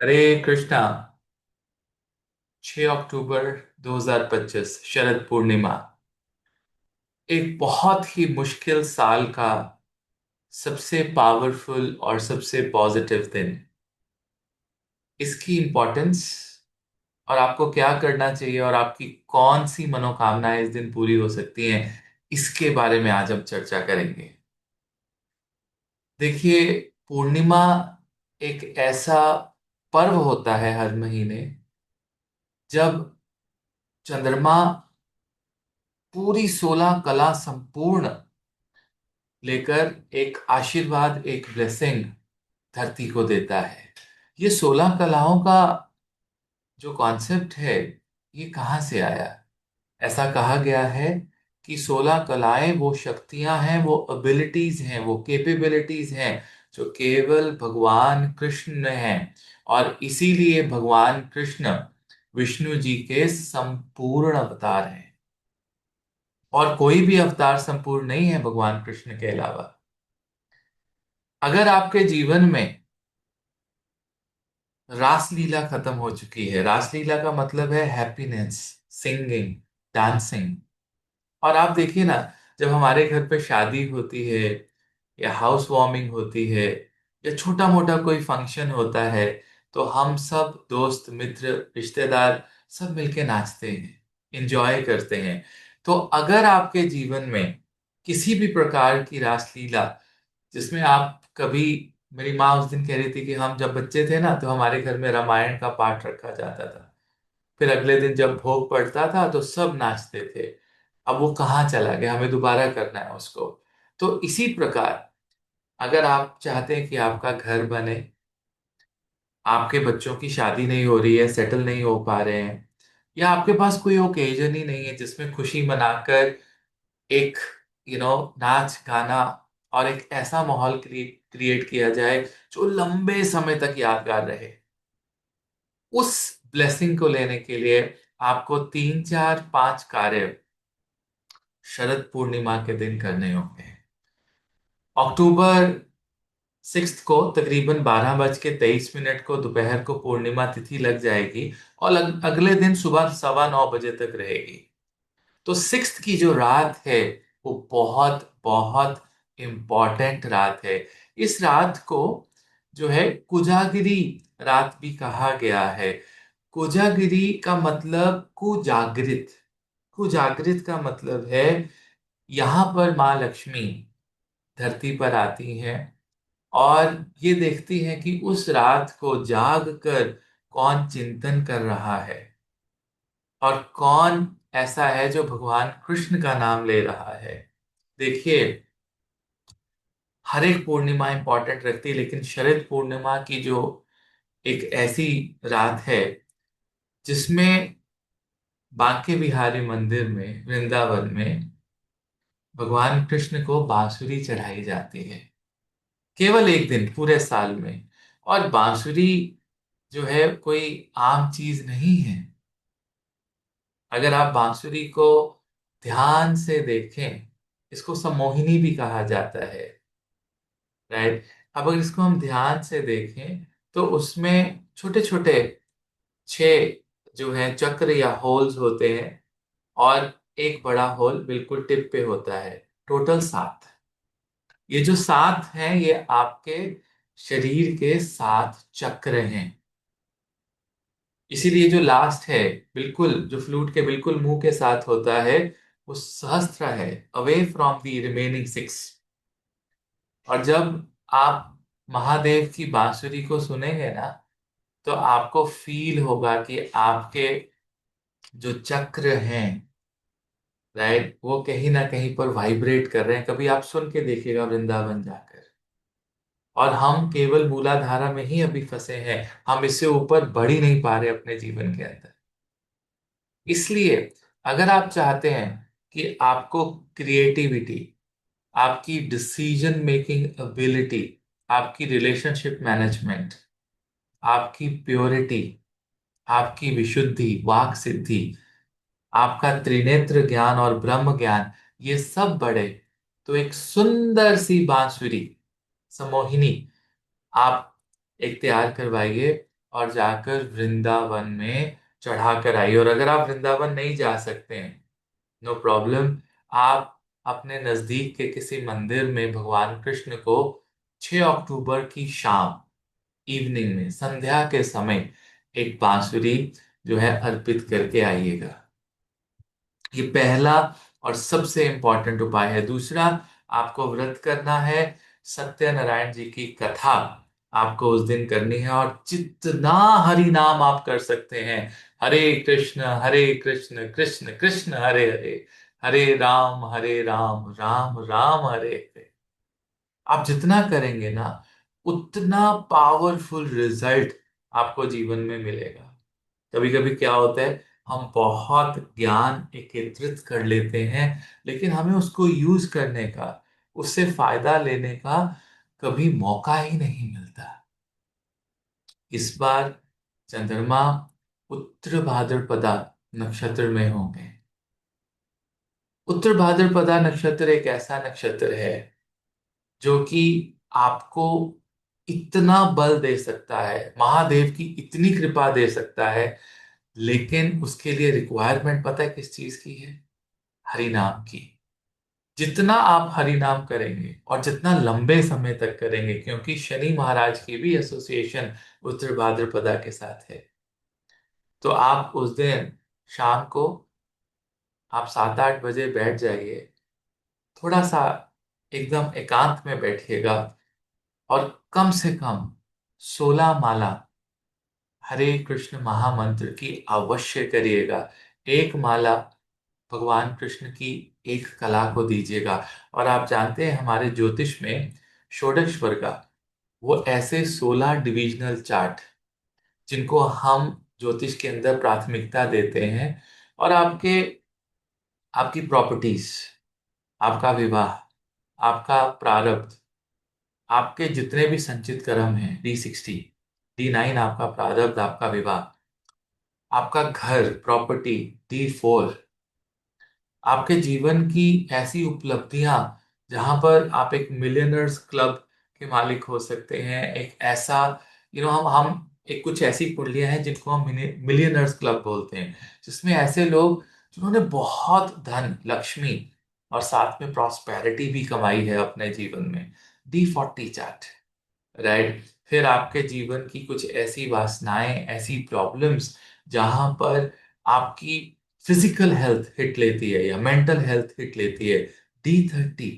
हरे कृष्णा। 6 अक्टूबर 2025 शरद पूर्णिमा। एक बहुत ही मुश्किल साल का सबसे पावरफुल और सबसे पॉजिटिव दिन। इसकी इम्पोर्टेंस और आपको क्या करना चाहिए और आपकी कौन सी मनोकामनाएं इस दिन पूरी हो सकती हैं, इसके बारे में आज हम चर्चा करेंगे। देखिए, पूर्णिमा एक ऐसा पर्व होता है हर महीने, जब चंद्रमा पूरी 16 कला संपूर्ण लेकर एक आशीर्वाद, एक ब्लेसिंग धरती को देता है। ये 16 कलाओं का जो कॉन्सेप्ट है, ये कहाँ से आया? ऐसा कहा गया है कि 16 कलाएं वो शक्तियां हैं, वो एबिलिटीज हैं, वो कैपेबिलिटीज हैं जो केवल भगवान कृष्ण में हैं। और इसीलिए भगवान कृष्ण विष्णु जी के संपूर्ण अवतार हैं, और कोई भी अवतार संपूर्ण नहीं है भगवान कृष्ण के अलावा। अगर आपके जीवन में रासलीला खत्म हो चुकी है, रासलीला का मतलब है हैप्पीनेस, सिंगिंग, डांसिंग। और आप देखिए ना, जब हमारे घर पे शादी होती है या हाउस वार्मिंग होती है या छोटा मोटा कोई फंक्शन होता है, तो हम सब दोस्त मित्र रिश्तेदार सब मिलके नाचते हैं, एंजॉय करते हैं। तो अगर आपके जीवन में किसी भी प्रकार की रासलीला, जिसमें आप कभी, मेरी माँ उस दिन कह रही थी कि हम जब बच्चे थे ना तो हमारे घर में रामायण का पाठ रखा जाता था, फिर अगले दिन जब भोग पड़ता था तो सब नाचते थे। अब वो कहाँ चला गया, हमें दोबारा करना है उसको। तो इसी प्रकार, अगर आप चाहते हैं कि आपका घर बने, आपके बच्चों की शादी नहीं हो रही है, सेटल नहीं हो पा रहे हैं, या आपके पास कोई ओकेजन ही नहीं है जिसमें खुशी मनाकर एक नाच गाना और एक ऐसा माहौल क्रिएट किया जाए जो लंबे समय तक यादगार रहे, उस ब्लेसिंग को लेने के लिए आपको 3 4 5 कार्य शरद पूर्णिमा के दिन करने होंगे। अक्टूबर 6 को तकरीबन 12:23 को दोपहर को पूर्णिमा तिथि लग जाएगी, और अगले दिन सुबह 9:15 तक रहेगी। तो 6 की जो रात है, वो बहुत बहुत इम्पॉर्टेंट रात है। इस रात को जो है कुजागिरी रात भी कहा गया है। कुजागिरी का मतलब कुजागृत। कुजागृत का मतलब है यहाँ पर माँ लक्ष्मी धरती पर आती हैं और ये देखती हैं कि उस रात को जाग कर कौन चिंतन कर रहा है और कौन ऐसा है जो भगवान कृष्ण का नाम ले रहा है। देखिए, हर एक पूर्णिमा इंपॉर्टेंट रखती है, लेकिन शरद पूर्णिमा की जो एक ऐसी रात है जिसमें बांके बिहारी मंदिर में, वृंदावन में, भगवान कृष्ण को बांसुरी चढ़ाई जाती है, केवल एक दिन पूरे साल में। और बांसुरी जो है कोई आम चीज नहीं है। अगर आप बांसुरी को ध्यान से देखें, इसको सम्मोहिनी भी कहा जाता है, राइट? अब अगर इसको हम ध्यान से देखें तो उसमें छोटे छोटे 6 जो है चक्र या होल्स होते हैं, और एक बड़ा होल बिल्कुल टिप पे होता है। टोटल 7। ये जो 7 हैं, ये आपके शरीर के 7 चक्र हैं। इसीलिए जो लास्ट है, बिल्कुल जो फ्लूट के बिल्कुल मुंह के साथ होता है, वो सहस्त्र है, अवे फ्रॉम द रिमेनिंग 6। और जब आप महादेव की बांसुरी को सुनेंगे ना, तो आपको फील होगा कि आपके जो चक्र हैं, राइट, वो कहीं ना कहीं पर वाइब्रेट कर रहे हैं। कभी आप सुन के देखिएगा वृंदावन जाकर। और हम केवल मूलाधारा में ही अभी फंसे हैं, हम इससे ऊपर बढ़ ही नहीं पा रहे अपने जीवन के अंदर। इसलिए अगर आप चाहते हैं कि आपको क्रिएटिविटी, आपकी डिसीजन मेकिंग एबिलिटी, आपकी रिलेशनशिप मैनेजमेंट, आपकी प्योरिटी, आपकी विशुद्धि, वाक सिद्धि, आपका त्रिनेत्र ज्ञान और ब्रह्म ज्ञान, ये सब बढ़े, तो एक सुंदर सी बांसुरी, समोहिनी, आप एक तैयार करवाइए और जाकर वृंदावन में चढ़ा कर आइए। और अगर आप वृंदावन नहीं जा सकते हैं, नो प्रॉब्लम, आप अपने नजदीक के किसी मंदिर में भगवान कृष्ण को 6 अक्टूबर की शाम, इवनिंग में, संध्या के समय एक बांसुरी जो है अर्पित करके आइएगा। ये पहला और सबसे इंपॉर्टेंट उपाय है। दूसरा, आपको व्रत करना है। सत्यनारायण जी की कथा आपको उस दिन करनी है, और जितना हरि नाम आप कर सकते हैं, हरे कृष्ण कृष्ण कृष्ण हरे हरे, हरे राम राम राम हरे हरे, आप जितना करेंगे ना, उतना पावरफुल रिजल्ट आपको जीवन में मिलेगा। कभी कभी क्या होता है, हम बहुत ज्ञान एकत्रित कर लेते हैं, लेकिन हमें उसको यूज करने का, उससे फायदा लेने का कभी मौका ही नहीं मिलता। इस बार चंद्रमा उत्तर भाद्रपदा नक्षत्र में होंगे। उत्तर भाद्रपदा नक्षत्र एक ऐसा नक्षत्र है जो कि आपको इतना बल दे सकता है, महादेव की इतनी कृपा दे सकता है, लेकिन उसके लिए रिक्वायरमेंट पता है किस चीज की है? हरि नाम की। जितना आप हरि नाम करेंगे और जितना लंबे समय तक करेंगे, क्योंकि शनि महाराज की भी एसोसिएशन उत्तर भाद्रपदा के साथ है, तो आप उस दिन शाम को आप 7-8 बजे बैठ जाइए, थोड़ा सा एकदम एकांत में बैठिएगा, और कम से कम 16 माला हरे कृष्ण महामंत्र की अवश्य करिएगा। एक माला भगवान कृष्ण की एक कला को दीजिएगा। और आप जानते हैं हमारे ज्योतिष में षोडश वर्गा, वो ऐसे 16 डिविजनल चार्ट जिनको हम ज्योतिष के अंदर प्राथमिकता देते हैं, और आपकी प्रॉपर्टीज, आपका विवाह, आपका प्रारब्ध, आपके जितने भी संचित कर्म हैं, D60, D9 आपका प्रारब्ध, आपका विवाह, आपका घर प्रॉपर्टी, D4 आपके जीवन की ऐसी उपलब्धियां जहां पर आप एक मिलियनर्स क्लब के मालिक हो सकते हैं, एक ऐसा, हम एक कुछ ऐसी कुंडलियां हैं जिनको हम मिलियनर्स क्लब बोलते हैं, जिसमें ऐसे लोग जिन्होंने बहुत धन, लक्ष्मी और साथ में प्रॉस्पेरिटी भी कमाई है अपने जीवन में, D40 चार्ट, राइट। फिर आपके जीवन की कुछ ऐसी वासनाएं, ऐसी प्रॉब्लम्स जहां पर आपकी फिजिकल हेल्थ हिट लेती है या मेंटल हेल्थ हिट लेती है, D30,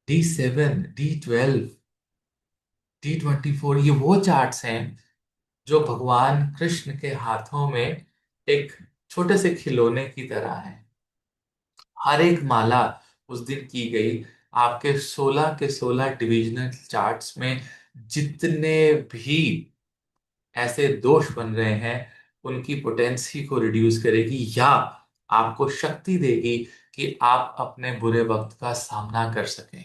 D7, D12, D24, ये वो चार्ट्स हैं जो भगवान कृष्ण के हाथों में एक छोटे से खिलौने की तरह है। हर एक माला उस दिन की गई, आपके 16 के 16 डिविजनल चार्ट्स में जितने भी ऐसे दोष बन रहे हैं, उनकी पोटेंसी को रिड्यूस करेगी, या आपको शक्ति देगी कि आप अपने बुरे वक्त का सामना कर सकें।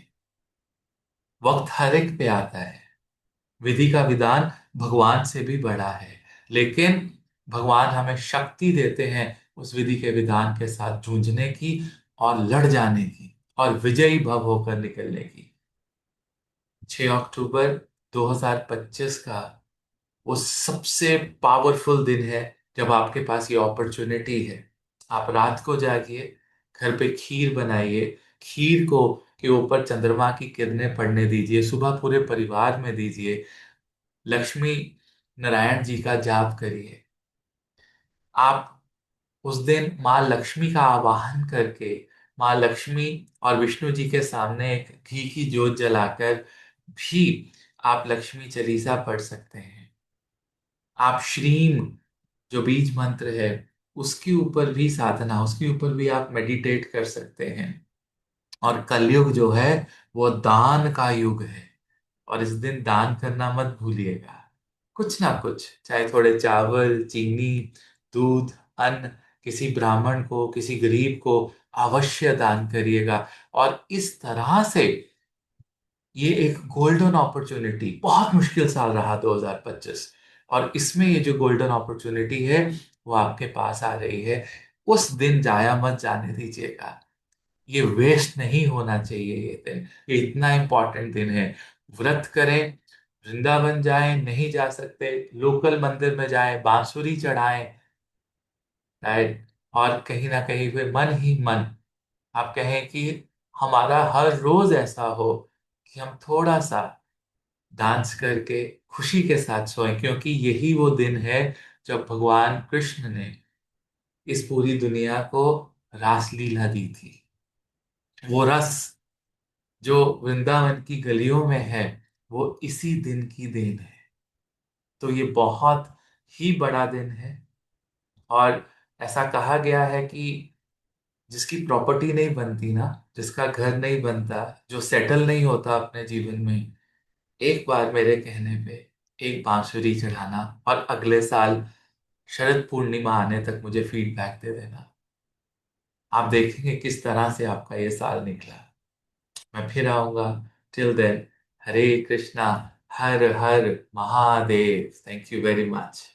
वक्त हर एक पे आता है, विधि का विधान भगवान से भी बड़ा है, लेकिन भगवान हमें शक्ति देते हैं उस विधि के विधान के साथ जूझने की, और लड़ जाने की, और विजयी भव होकर निकलने की। 6 अक्टूबर 2025 का वो सबसे पावरफुल दिन है जब आपके पास ये अपॉर्चुनिटी है। आप रात को जागिए, घर पे खीर बनाइए, खीर को के ऊपर चंद्रमा की किरणें पड़ने दीजिए, सुबह पूरे परिवार में दीजिए, लक्ष्मी नारायण जी का जाप करिए। आप उस दिन माँ लक्ष्मी का आवाहन करके, माँ लक्ष्मी और विष्णु जी के सामने एक घी की जोत जलाकर भी आप लक्ष्मी चालीसा पढ़ सकते हैं। आप श्रीम जो बीज मंत्र है, उसके ऊपर भी साधना, उसके ऊपर भी आप मेडिटेट कर सकते हैं। और कलयुग जो है वो दान का युग है, और इस दिन दान करना मत भूलिएगा। कुछ ना कुछ, चाहे थोड़े चावल, चीनी, दूध, अन्न, किसी ब्राह्मण को, किसी गरीब को अवश्य दान करिएगा। और इस तरह से ये एक गोल्डन अपॉर्चुनिटी, बहुत मुश्किल साल रहा 2025, और इसमें ये जो गोल्डन अपॉर्चुनिटी है वो आपके पास आ रही है। उस दिन जाया मत जाने दीजिएगा, ये वेस्ट नहीं होना चाहिए। ये दिन, ये इतना इंपॉर्टेंट दिन है। व्रत करें, वृंदावन जाएं, नहीं जा सकते, लोकल मंदिर में जाएं, बांसुरी चढ़ाएं, राइट। और कहीं ना कहीं पे मन ही मन आप कहें कि हमारा हर रोज ऐसा हो कि हम थोड़ा सा डांस करके खुशी के साथ सोएं, क्योंकि यही वो दिन है जब भगवान कृष्ण ने इस पूरी दुनिया को रासलीला दी थी। वो रस जो वृंदावन की गलियों में है, वो इसी दिन की देन है। तो ये बहुत ही बड़ा दिन है। और ऐसा कहा गया है कि जिसकी प्रॉपर्टी नहीं बनती ना, जिसका घर नहीं बनता, जो सेटल नहीं होता अपने जीवन में, एक बार मेरे कहने पे एक बांसुरी चढ़ाना और अगले साल शरद पूर्णिमा आने तक मुझे फीडबैक दे देना। आप देखेंगे किस तरह से आपका ये साल निकला। मैं फिर आऊंगा। Till then, Hare Krishna, Har Har Mahadev. Thank you very much.